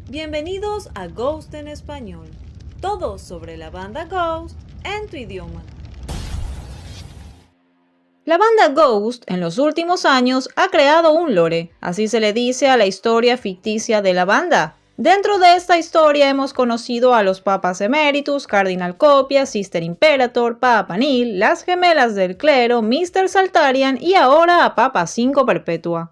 Bienvenidos a Ghost en Español. Todo sobre la banda Ghost en tu idioma. La banda Ghost en los últimos años ha creado un lore, así se le dice a la historia ficticia de la banda. Dentro de esta historia hemos conocido a los Papas Emeritus, Cardinal Copia, Sister Imperator, Papa Nihil, las gemelas del clero, Mr. Saltarian y ahora a Papa 5 Perpetua.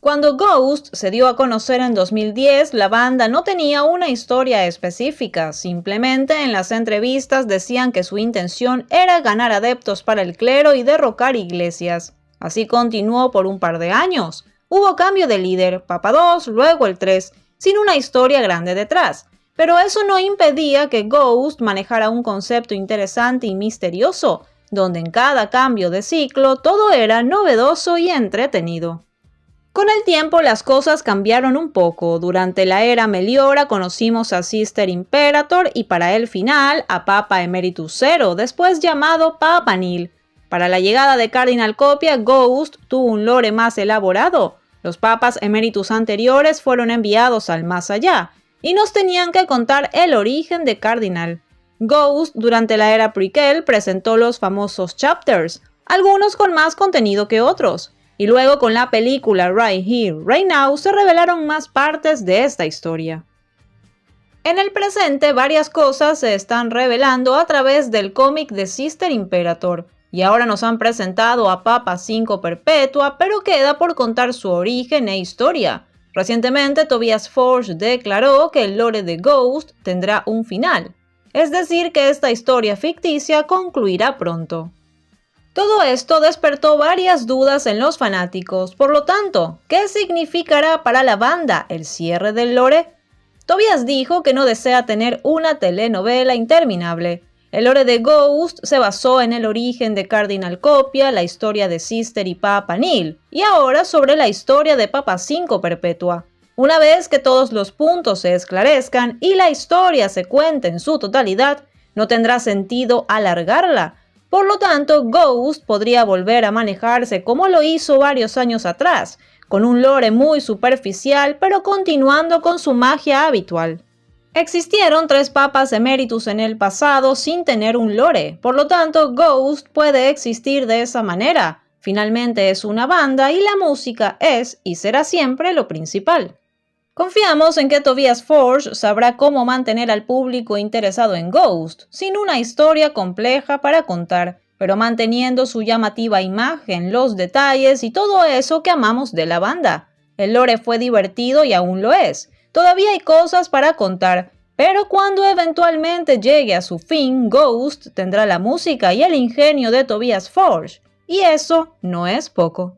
Cuando Ghost se dio a conocer en 2010, la banda no tenía una historia específica, simplemente en las entrevistas decían que su intención era ganar adeptos para el clero y derrocar iglesias. Así continuó por un par de años. Hubo cambio de líder, Papa 2, luego el 3, sin una historia grande detrás. Pero eso no impedía que Ghost manejara un concepto interesante y misterioso, donde en cada cambio de ciclo todo era novedoso y entretenido. Con el tiempo las cosas cambiaron un poco. Durante la era Meliora conocimos a Sister Imperator y para el final a Papa Emeritus 0, después llamado Papa Nihil. Para la llegada de Cardinal Copia, Ghost tuvo un lore más elaborado. Los papas emeritus anteriores fueron enviados al más allá y nos tenían que contar el origen de Cardinal. Ghost durante la era Prequel presentó los famosos chapters, algunos con más contenido que otros. Y luego con la película Right Here, Right Now se revelaron más partes de esta historia. En el presente varias cosas se están revelando a través del cómic de Sister Imperator, y ahora nos han presentado a Papa 5 Perpetua, pero queda por contar su origen e historia. Recientemente Tobias Forge declaró que el lore de Ghost tendrá un final, es decir que esta historia ficticia concluirá pronto. Todo esto despertó varias dudas en los fanáticos, por lo tanto, ¿qué significará para la banda el cierre del lore? Tobias dijo que no desea tener una telenovela interminable. El lore de Ghost se basó en el origen de Cardinal Copia, la historia de Sister y Papa Nihil, y ahora sobre la historia de Papa 5 Perpetua. Una vez que todos los puntos se esclarezcan y la historia se cuente en su totalidad, no tendrá sentido alargarla. Por lo tanto, Ghost podría volver a manejarse como lo hizo varios años atrás, con un lore muy superficial pero continuando con su magia habitual. Existieron 3 papas emeritus en el pasado sin tener un lore, por lo tanto Ghost puede existir de esa manera. Finalmente es una banda y la música es y será siempre lo principal. Confiamos en que Tobias Forge sabrá cómo mantener al público interesado en Ghost, sin una historia compleja para contar, pero manteniendo su llamativa imagen, los detalles y todo eso que amamos de la banda. El lore fue divertido y aún lo es. Todavía hay cosas para contar, pero cuando eventualmente llegue a su fin, Ghost tendrá la música y el ingenio de Tobias Forge, y eso no es poco.